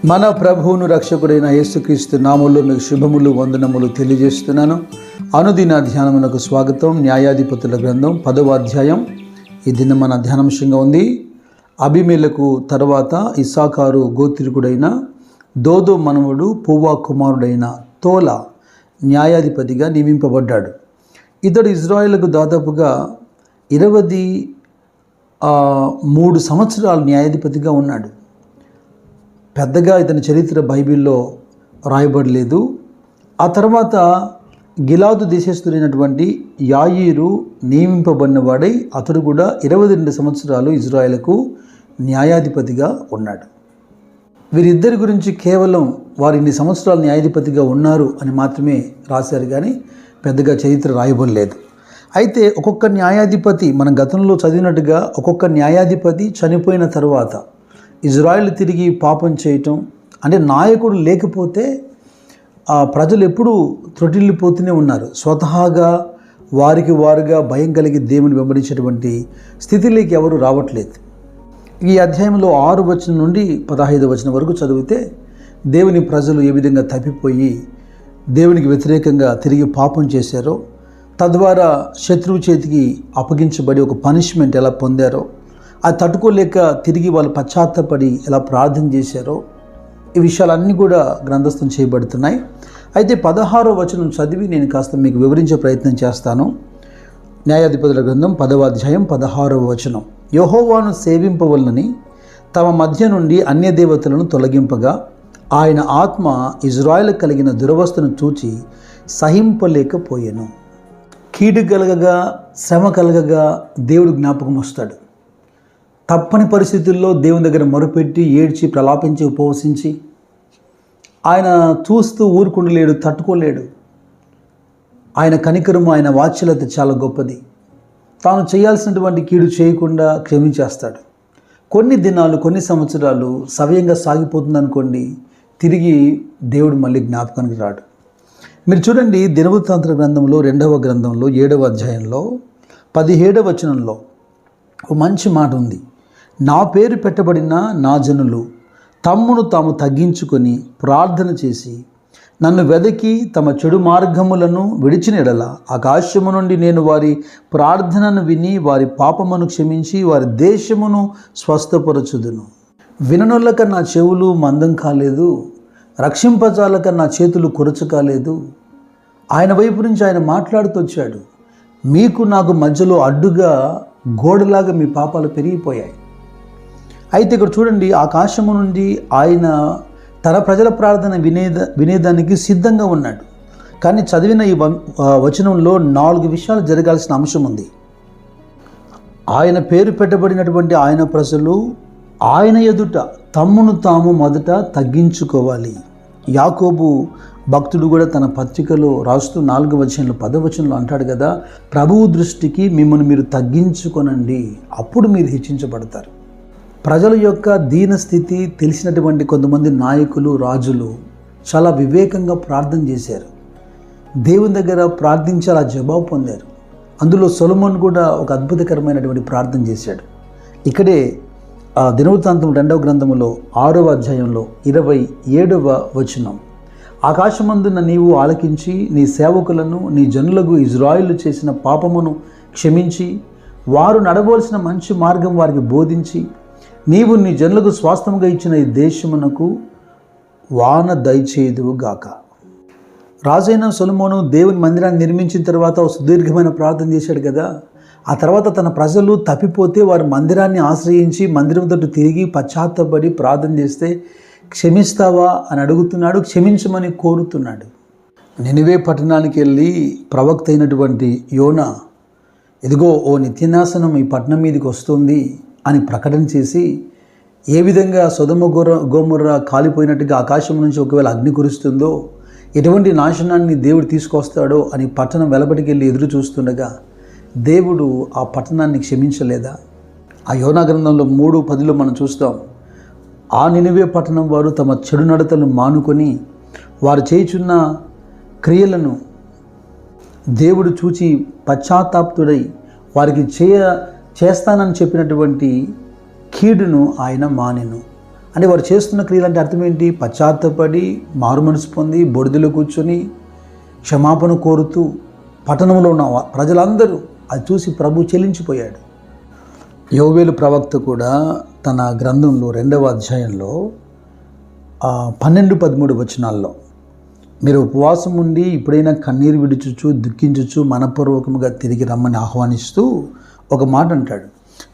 మన ప్రభువును రక్షకుడైన యేసుక్రీస్తు నామములో మీకు శుభములు వందనములు తెలియజేస్తున్నాను. అనుదిన ధ్యానమునకు స్వాగతం. న్యాయాధిపతుల గ్రంథం 10వ అధ్యాయం ఈ దిన మన ధ్యానాంశంగా ఉంది. అబీమెలెకు తర్వాత ఇస్సాకారు గోత్రికుడైన దోదో మనవడు పువ్వా కుమారుడైన తోలా న్యాయాధిపతిగా నియమింపబడ్డాడు. ఇతడు ఇజ్రాయేలుకు దాదాపుగా 23 సంవత్సరాలు న్యాయాధిపతిగా ఉన్నాడు. పెద్దగా ఇతని చరిత్ర బైబిల్లో రాయబడలేదు. ఆ తర్వాత గిలాదు దేశస్థుడైనటువంటి యాయీరు నియమింపబడినవాడై అతడు కూడా 22 సంవత్సరాలు ఇజ్రాయేలుకు న్యాయాధిపతిగా ఉన్నాడు. వీరిద్దరి గురించి కేవలం వారు ఇన్ని సంవత్సరాలు న్యాయాధిపతిగా ఉన్నారు అని మాత్రమే రాశారు, కానీ పెద్దగా చరిత్ర రాయబడలేదు. అయితే ఒక్కొక్క న్యాయాధిపతి, మనం గతంలో చదివినట్టుగా ఒక్కొక్క న్యాయాధిపతి చనిపోయిన తర్వాత ఇజ్రాయెల్ తిరిగి పాపం చేయటం, అంటే నాయకుడు లేకపోతే ప్రజలు ఎప్పుడూ త్రొటిల్లిపోతూనే ఉన్నారు. స్వతహాగా వారికి వారుగా భయం కలిగి దేవుని వెంబడించేటువంటి స్థితిలోకి ఎవరు రావట్లేదు. ఈ అధ్యాయంలో 6 వచనం నుండి 15 వచనం వరకు చదివితే దేవుని ప్రజలు ఏ విధంగా తప్పిపోయి దేవునికి వ్యతిరేకంగా తిరిగి పాపం చేశారో, తద్వారా శత్రువు చేతికి అప్పగించబడి ఒక పనిష్మెంట్ ఎలా పొందారో, అది తట్టుకోలేక తిరిగి వాళ్ళు పశ్చాత్తపడి ఎలా ప్రార్థన చేశారో, ఈ విషయాలన్నీ కూడా గ్రంథస్థం చేయబడుతున్నాయి. అయితే 16వ వచనం చదివి నేను కాస్త మీకు వివరించే ప్రయత్నం చేస్తాను. న్యాయాధిపతుల గ్రంథం 10వ అధ్యాయం 16వ వచనం. యెహోవాను సేవింపవలనని తమ మధ్య నుండి అన్య దేవతలను తొలగింపగా ఆయన ఆత్మ ఇజ్రాయెలు కలిగిన దురవస్థను చూచి సహింపలేకపోయెను. కీడు కలగగా, శ్రమ కలగగా దేవుడు జ్ఞాపకం వస్తాడు. తప్పని పరిస్థితుల్లో దేవుని దగ్గర మొరపెట్టి ఏడ్చి ప్రలాపించి ఉపవసించి ఆయన చూస్తూ ఊరుకుండలేడు, తట్టుకోలేడు. ఆయన కనికరము, ఆయన వాత్సల్యత చాలా గొప్పది. తాను చేయాల్సినటువంటి కీడు చేయకుండా క్షమించేస్తాడు. కొన్ని దినాలు, కొన్ని సంవత్సరాలు సవ్యంగా సాగిపోతుంది అనుకోండి, తిరిగి దేవుడు మళ్ళీ జ్ఞాపకానికి రాడు. మీరు చూడండి, దినవృత్తాంత గ్రంథంలో 2వ గ్రంథంలో 7వ అధ్యాయంలో 17వ వచనంలో ఒక మంచి మాట ఉంది. నా పేరు పెట్టబడిన నా జనులు తమ్మును తాము తగ్గించుకొని ప్రార్థన చేసి నన్ను వెదకి తమ చెడు మార్గములను విడిచిన ఎడల ఆకాశము నుండి నేను వారి ప్రార్థనను విని వారి పాపమును క్షమించి వారి దేశమును స్వస్థపరచుదును. విననొల్లక నా చెవులు మందం కాలేదు, రక్షింపజాలక నా చేతులు కొరచ కాలేదు. ఆయన వైపు నుంచి ఆయన మాట్లాడుతూ వచ్చాడు. మీకు నాకు మధ్యలో అడ్డుగా గోడలాగా మీ పాపాలు పెరిగిపోయాయి. అయితే ఇక్కడ చూడండి, ఆకాశము నుండి ఆయన తన ప్రజల ప్రార్థన వినేదానికి సిద్ధంగా ఉన్నాడు. కానీ చదివిన ఈ వచనంలో 4 విషయాలు జరగాల్సిన అంశం ఉంది. ఆయన పేరు పెట్టబడినటువంటి ఆయన ప్రజలు ఆయన ఎదుట తమ్మును తాము మొదట తగ్గించుకోవాలి. యాకోబు భక్తుడు కూడా తన పత్రికలో రాస్తూ 4వ వచనంలో 10వ వచనంలో అంటాడు కదా, ప్రభువు దృష్టికి మిమ్మల్ని మీరు తగ్గించుకొనండి, అప్పుడు మీరు హెచ్చించబడతారు. ప్రజల యొక్క దీనస్థితి తెలిసినటువంటి కొంతమంది నాయకులు, రాజులు చాలా వివేకంగా ప్రార్థన చేశారు. దేవుని దగ్గర ప్రార్థించి అలా జవాబు పొందారు. అందులో సొలొమోను కూడా ఒక అద్భుతకరమైనటువంటి ప్రార్థన చేశాడు. ఇక్కడే దినవృత్తాంతం 2వ గ్రంథంలో 6వ అధ్యాయంలో 27వ వచనం. ఆకాశమందున నీవు ఆలకించి నీ సేవకులను నీ జనులకు ఇజ్రాయేలు చేసిన పాపమును క్షమించి వారు నడవలసిన మంచి మార్గం వారికి బోధించి నీవు నీ జనులకు స్వాస్థ్యముగా ఇచ్చిన ఈ దేశమునకు వాన దయచేయుదువు గాక. రాజైన సొలొమోను దేవుని మందిరాన్ని నిర్మించిన తర్వాత ఒక సుదీర్ఘమైన ప్రార్థన చేశాడు కదా. ఆ తర్వాత తన ప్రజలు తప్పిపోతే వారు మందిరాన్ని ఆశ్రయించి మందిరం తోటి తిరిగి పశ్చాత్తపడి ప్రార్థన చేస్తే క్షమిస్తావా అని అడుగుతున్నాడు, క్షమించమని కోరుతున్నాడు. నినివే పట్టణానికి వెళ్ళి ప్రవక్త అయినటువంటి యోనా, ఇదిగో ఓ నిత్యనాశనం ఈ పట్టణం మీదకి వస్తుంది అని ప్రకటన చేసి ఏ విధంగా సొదొమ గొమొర్రా కాలిపోయినట్టుగా ఆకాశం నుంచి ఒకవేళ అగ్ని కురుస్తుందో, ఎటువంటి నాశనాన్ని దేవుడు తీసుకొస్తాడో అని పట్టణం వెలబడికి వెళ్ళి ఎదురు చూస్తుండగా దేవుడు ఆ పట్టణాన్ని క్షమించలేదా? ఆ యోనా గ్రంథంలో 3:10లో మనం చూస్తాం, ఆ నినివే పట్టణం వారు తమ చెడు నడతలను మానుకొని వారు చేయుచున్న క్రియలను దేవుడు చూచి పశ్చాత్తాపుడై వారికి చేస్తానని చెప్పినటువంటి కీడును ఆయన మానెను. అంటే వారు చేస్తున్న క్రియలు అంటే అర్థం ఏంటి? పశ్చాత్తపడి మారు మనసు పొంది బొడిదలో కూర్చొని క్షమాపణ కోరుతూ పట్టణంలో ఉన్న ప్రజలందరూ అది చూసి ప్రభు చెల్లించిపోయాడు. యోవేలు ప్రవక్త కూడా తన గ్రంథంలో 2వ అధ్యాయంలో 12-13 వచనాల్లో, మీరు ఉపవాసం ఉండి ఇప్పుడైనా కన్నీరు విడుచుచు దుఃఖించుచు మనపూర్వకముగా తిరిగి రమ్మని ఆహ్వానిస్తూ ఒక మాట అంటాడు.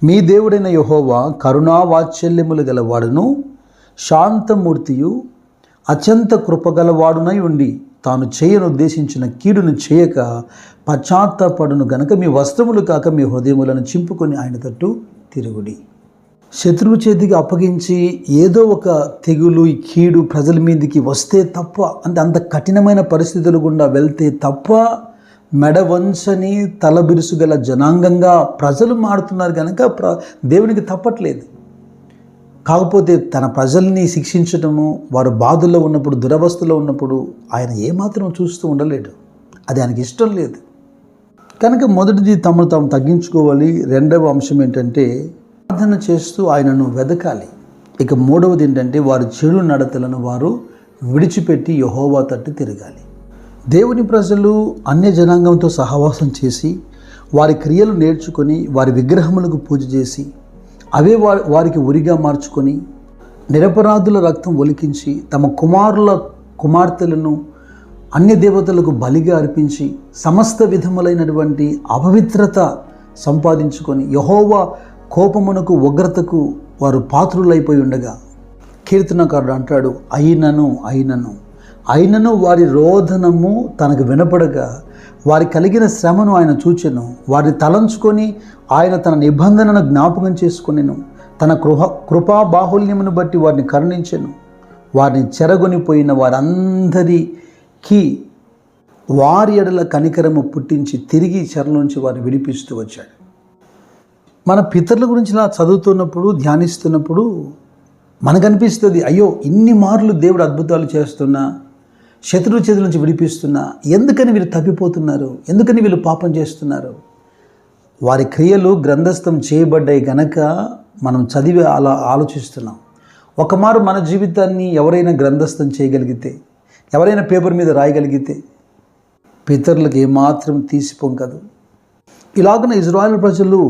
మీ దేవుడైన యెహోవా కరుణా వాత్సల్యములు గలవాడును శాంతమూర్తియు అత్యంత కృపగలవాడునై ఉండి తాను చేయనుద్దేశించిన కీడును చేయక పశ్చాత్తాపడును గనక మీ వస్త్రములు కాక మీ హృదయములను చింపుకొని ఆయన తట్టు తిరుగుడి. శత్రువు చేతికి అప్పగించి ఏదో ఒక తెగులు ఈ కీడు ప్రజల మీదకి వస్తే తప్ప, అంటే అంత కఠినమైన పరిస్థితుల గుండా వెళ్తే తప్ప మెడవంచని తలబిరుసు గల జనాంగంగా ప్రజలు మారుతున్నారు కనుక దేవునికి తప్పట్లేదు. కాకపోతే తన ప్రజల్ని శిక్షించటము, వారు బాధల్లో ఉన్నప్పుడు దురవస్థలో ఉన్నప్పుడు ఆయన ఏమాత్రం చూస్తూ ఉండలేడు. అది ఆయనకి ఇష్టం లేదు. కనుక మొదటిది తమను తాము తగ్గించుకోవాలి. 2వ అంశం ఏంటంటే ప్రార్థన చేస్తూ ఆయనను వెదకాలి. ఇక 3వది ఏంటంటే వారి చెడు నడతలను వారు విడిచిపెట్టి యెహోవా తట్టు తిరగాలి. దేవుని ప్రజలు అన్య జనాంగంతో సహవాసం చేసి వారి క్రియలు నేర్చుకొని వారి విగ్రహములకు పూజ చేసి అవే వారికి ఉరిగా మార్చుకొని నిరపరాధుల రక్తం ఒలికించి తమ కుమార్తెలను అన్య దేవతలకు బలిగా అర్పించి సమస్త విధములైనటువంటి అపవిత్రత సంపాదించుకొని యెహోవా కోపమునకు ఉగ్రతకు వారు పాత్రులైపోయి ఉండగా కీర్తనకారుడు అంటాడు, అయినను వారి రోదనము తనకు వినపడగా వారి కలిగిన శ్రమను ఆయన చూచెను. వారిని తలంచుకొని ఆయన తన నిబంధనను జ్ఞాపకం చేసుకొనెను. తన కృపా బాహుల్యమును బట్టి వారిని కరుణించెను. వారిని చెరగొనిపోయిన వారందరికీ వారి ఎడల కనికరము పుట్టించి తిరిగి చెరలోంచి వారిని విడిపిస్తూ వచ్చాడు. మన పితరుల గురించి ఇలా చదువుతున్నప్పుడు ధ్యానిస్తున్నప్పుడు మనకు అనిపిస్తుంది, అయ్యో ఇన్ని మార్లు దేవుడు అద్భుతాలు చేస్తున్నా, శత్రువు చేతుల నుంచి విడిపిస్తున్నా, ఎందుకని వీళ్ళు తప్పిపోతున్నారు? ఎందుకని వీళ్ళు పాపం చేస్తున్నారు? వారి క్రియలు గ్రంథస్థం చేయబడ్డాయి గనక మనం చదివి అలా ఆలోచిస్తున్నాం. ఒకమారు మన జీవితాన్ని ఎవరైనా గ్రంథస్థం చేయగలిగితే, ఎవరైనా పేపర్ మీద రాయగలిగితే పితరులకు ఏమాత్రం తీసిపోంకదు. ఇలాగన ఇజ్రాయేల్ ప్రజలు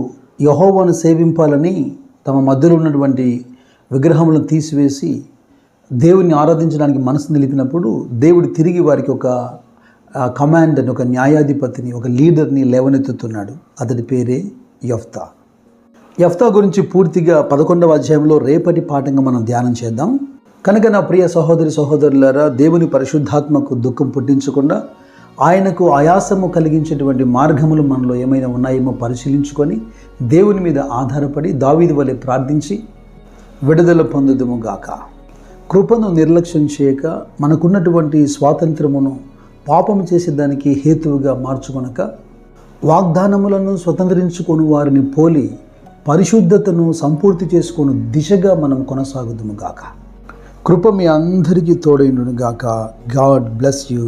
యెహోవాను సేవింపాలని తమ మధ్యలో ఉన్నటువంటి విగ్రహములను తీసివేసి దేవుని ఆరాధించడానికి మనసు నిలిపినప్పుడు దేవుడు తిరిగి వారికి ఒక కమాండర్ని, ఒక న్యాయాధిపతిని, ఒక లీడర్ని లేవనెత్తుతున్నాడు. అతడి పేరే యెఫ్తా గురించి పూర్తిగా 11వ అధ్యాయంలో రేపటి పాఠంగా మనం ధ్యానం చేద్దాం. కనుక నా ప్రియ సహోదరులారా, దేవుని పరిశుద్ధాత్మకు దుఃఖం పుట్టించకుండా ఆయనకు ఆయాసము కలిగించేటువంటి మార్గములు మనలో ఏమైనా ఉన్నాయేమో పరిశీలించుకొని దేవుని మీద ఆధారపడి దావీదు వలె ప్రార్థించి విడుదల పొందుదుము గాక. కృపను నిర్లక్ష్యం చేయక మనకున్నటువంటి స్వాతంత్రమును పాపము చేసేదానికి హేతువుగా మార్చుకొనక వాగ్దానములను స్వతంత్రించుకొని వారిని పోలి పరిశుద్ధతను సంపూర్తి చేసుకొని దిశగా మనం కొనసాగుదుము గాక. కృప మీ అందరికీ తోడైండును గాక. God bless you.